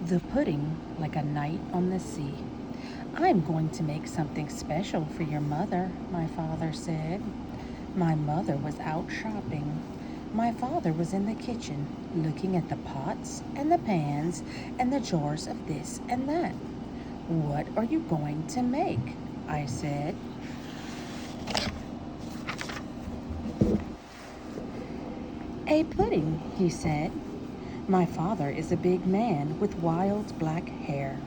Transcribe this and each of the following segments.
The pudding like a night on the sea. I'm going to make something special for your mother, my father said. My mother was out shopping. My father was in the kitchen looking at the pots and the pans and the jars of this and that. What are you going to make? I said. A pudding, he said. My father is a big man with wild black hair.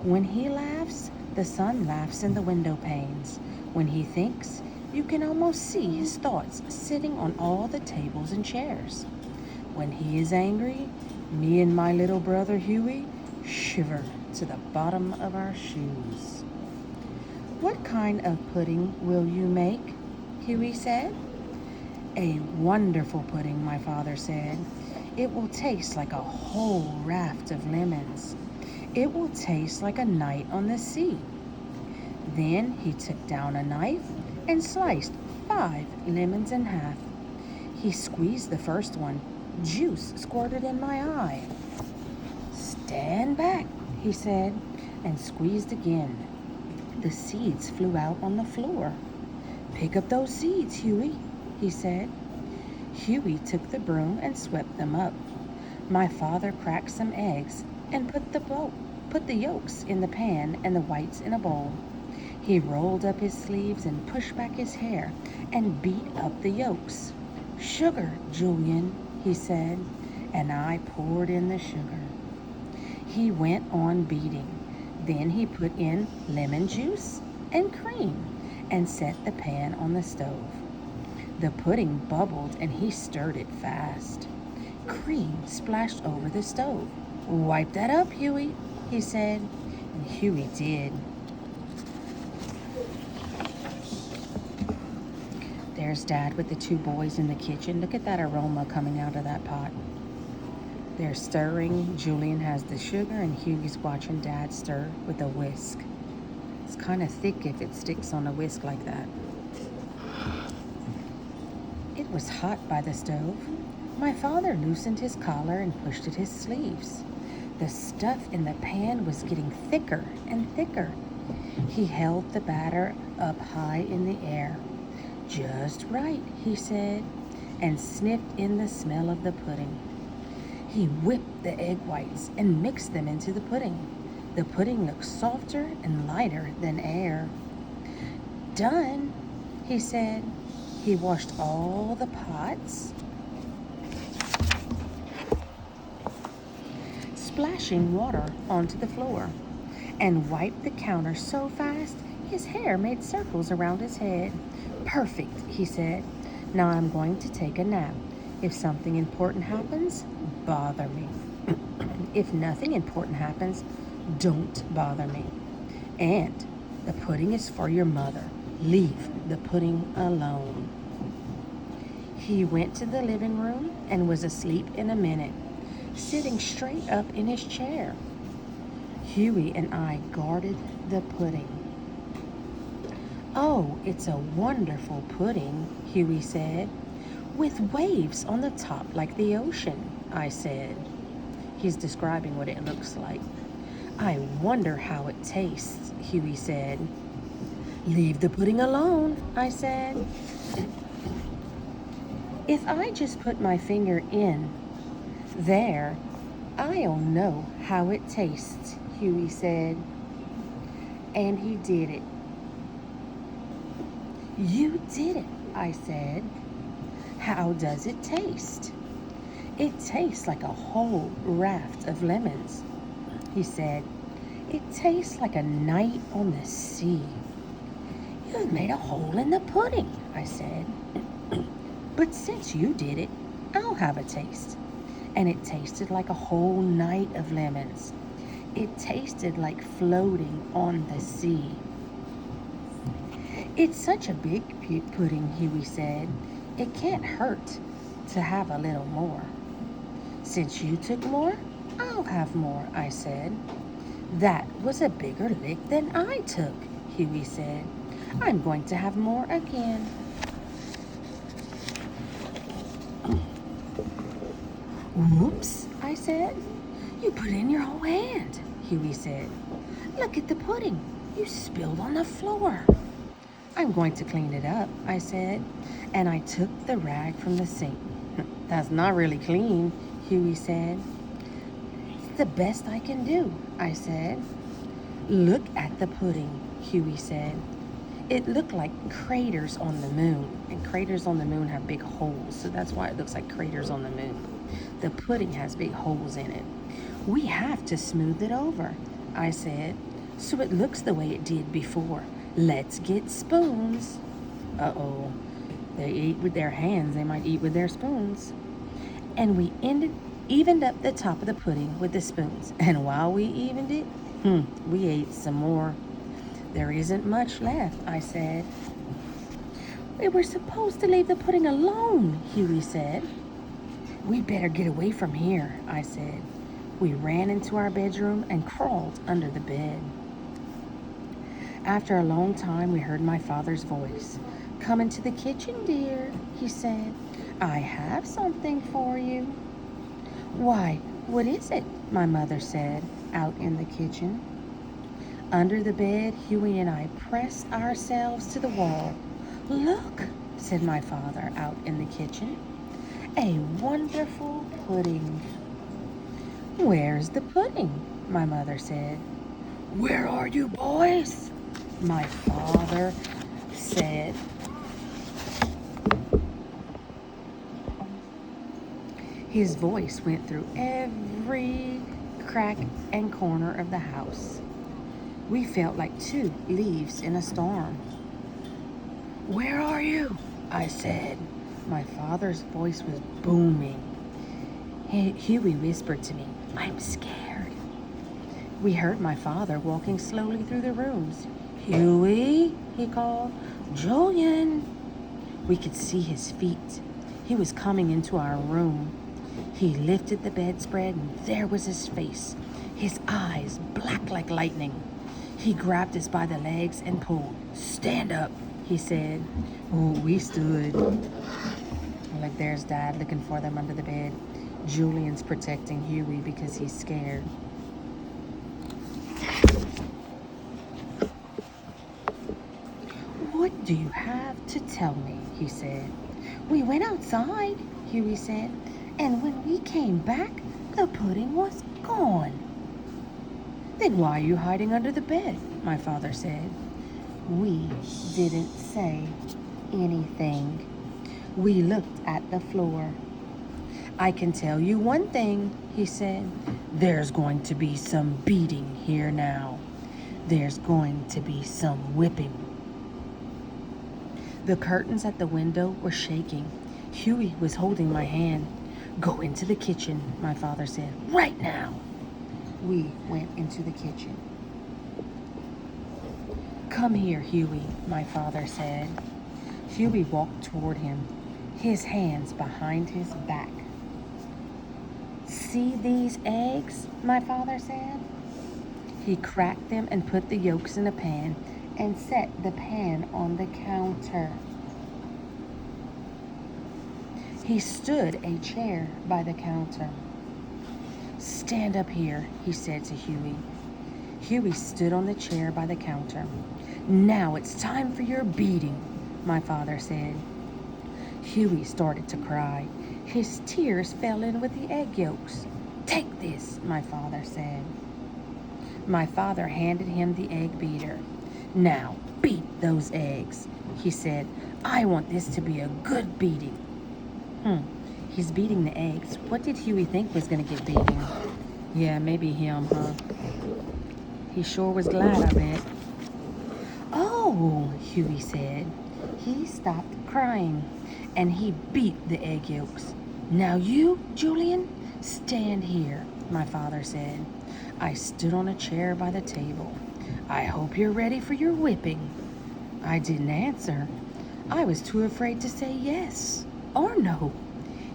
When he laughs, the sun laughs in the window panes. When he thinks, you can almost see his thoughts sitting on all the tables and chairs. When he is angry, me and my little brother Huey shiver to the bottom of our shoes. What kind of pudding will you make? Huey said. A wonderful pudding, my father said. It will taste like a whole raft of lemons. It will taste like a night on the sea. Then he took down a knife and sliced 5 lemons in half. He squeezed the first one. Juice squirted in my eye. Stand back, he said, and squeezed again. The seeds flew out on the floor. Pick up those seeds, Huey, he said. Huey took the broom and swept them up. My father cracked some eggs and put the yolks in the pan and the whites in a bowl. He rolled up his sleeves and pushed back his hair and beat up the yolks. Sugar, Julian, he said, and I poured in the sugar. He went on beating. Then he put in lemon juice and cream and set the pan on the stove. The pudding bubbled and he stirred it fast. Cream splashed over the stove. Wipe that up, Huey, he said, and Huey did. There's Dad with the 2 boys in the kitchen. Look at that aroma coming out of that pot. They're stirring. Julian has the sugar and Huey's watching Dad stir with a whisk. It's kind of thick if it sticks on a whisk like that. It was hot by the stove. My father loosened his collar and pushed at his sleeves. The stuff in the pan was getting thicker and thicker. He held the batter up high in the air. Just right, he said, and sniffed in the smell of the pudding. He whipped the egg whites and mixed them into the pudding. The pudding looked softer and lighter than air. Done, he said. He washed all the pots, splashing water onto the floor, and wiped the counter so fast his hair made circles around his head. Perfect, he said. Now I'm going to take a nap. If something important happens, bother me. If nothing important happens, don't bother me. And the pudding is for your mother. Leave the pudding alone. He went to the living room and was asleep in a minute, sitting straight up in his chair. Huey and I guarded the pudding. Oh, it's a wonderful pudding, Huey said. With waves on the top like the ocean, I said. He's describing what it looks like. I wonder how it tastes, Huey said. Leave the pudding alone, I said. If I just put my finger in there, I'll know how it tastes, Huey said. And he did it. You did it, I said. How does it taste? It tastes like a whole raft of lemons, he said. It tastes like a night on the sea. You've made a hole in the pudding, I said. But since you did it, I'll have a taste. And it tasted like a whole night of lemons. It tasted like floating on the sea. It's such a big pudding, Huey said. It can't hurt to have a little more. Since you took more, I'll have more, I said. That was a bigger lick than I took, Huey said. I'm going to have more again. Whoops, I said. You put in your whole hand, Huey said. Look at the pudding. You spilled on the floor. I'm going to clean it up, I said, and I took the rag from the sink. That's not really clean, Huey said. It's the best I can do, I said. Look at the pudding, Huey said. It looked like craters on the moon, and craters on the moon have big holes, so that's why it looks like craters on the moon. The pudding has big holes in it. We have to smooth it over, I said, so it looks the way it did before. Let's get spoons. Uh-oh, they eat with their hands, they might eat with their spoons. And we evened up the top of the pudding with the spoons, and while we evened it, we ate some more. There isn't much left, I said. We were supposed to leave the pudding alone, Huey said. We better get away from here, I said. We ran into our bedroom and crawled under the bed. After a long time, we heard my father's voice. Come into the kitchen, dear, he said. I have something for you. Why, what is it? My mother said, out in the kitchen. Under the bed, Huey and I pressed ourselves to the wall. Look, said my father out in the kitchen. A wonderful pudding. Where's the pudding? My mother said. Where are you boys? My father said. His voice went through every crack and corner of the house. We felt like two leaves in a storm. Where are you? I said. My father's voice was booming. Huey whispered to me, I'm scared. We heard my father walking slowly through the rooms. Huey, he called. Julian. We could see his feet. He was coming into our room. He lifted the bedspread and there was his face, his eyes black like lightning. He grabbed us by the legs and pulled. Stand up, he said. Oh, we stood. Like there's Dad looking for them under the bed. Julian's protecting Huey because he's scared. What do you have to tell me? He said. We went outside, Huey said, and when we came back, the pudding was gone. Then why are you hiding under the bed? My father said. We didn't say anything. We looked at the floor. I can tell you one thing, he said. There's going to be some beating here now. There's going to be some whipping. The curtains at the window were shaking. Huey was holding my hand. Go into the kitchen, my father said. Right now. We went into the kitchen. Come here, Huey, my father said. Huey walked toward him, his hands behind his back. See these eggs, my father said. He cracked them and put the yolks in a pan and set the pan on the counter. He stood a chair by the counter. Stand up here, he said to Huey. Huey stood on the chair by the counter. Now it's time for your beating, my father said. Huey started to cry. His tears fell in with the egg yolks. Take this, my father said. My father handed him the egg beater. Now, beat those eggs, he said. I want this to be a good beating. He's beating the eggs. What did Huey think was going to get beaten? Yeah, maybe him, huh? He sure was glad, I bet. Oh, Huey said. He stopped crying, and he beat the egg yolks. Now you, Julian, stand here, my father said. I stood on a chair by the table. I hope you're ready for your whipping. I didn't answer. I was too afraid to say yes or no.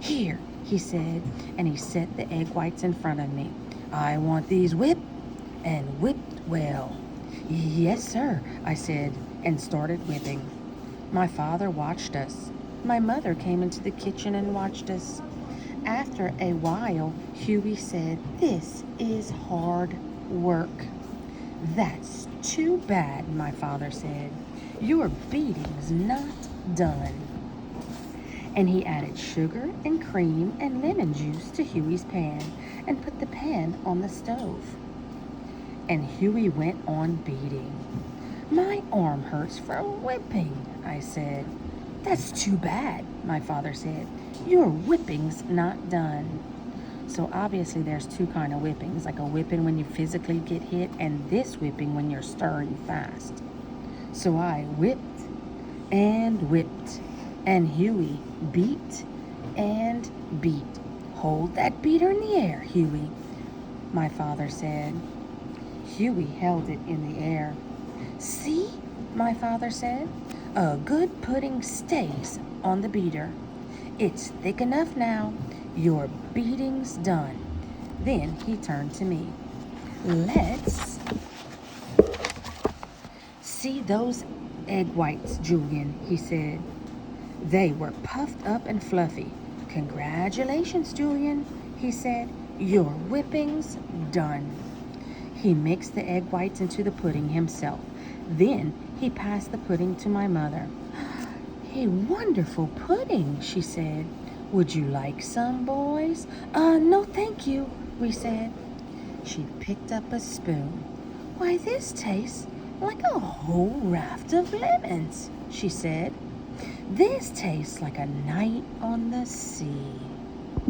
Here, he said, and he set the egg whites in front of me. I want these whipped and whipped well. Yes, sir, I said, and started whipping. My father watched us. My mother came into the kitchen and watched us. After a while, Huey said, "This is hard work." "That's too bad," my father said. "Your beating's not done." And he added sugar and cream and lemon juice to Huey's pan and put the pan on the stove. And Huey went on beating. "My arm hurts from whipping," I said. "That's too bad," my father said. "Your whipping's not done." So obviously there's two kind of whippings, like a whipping when you physically get hit and this whipping when you're stirring fast. So I whipped, and Huey beat and beat. "Hold that beater in the air, Huey," my father said. Huey held it in the air. "See," my father said, "a good pudding stays on the beater. It's thick enough now. Your beating's done." Then he turned to me. "Let's see those egg whites, Julian," he said. They were puffed up and fluffy. "Congratulations, Julian," he said. "Your whipping's done." He mixed the egg whites into the pudding himself. Then he passed the pudding to my mother. "A wonderful pudding," she said. "Would you like some, boys?" No, thank you," we said. She picked up a spoon. "Why, this tastes like a whole raft of lemons," she said. "This tastes like a night on the sea."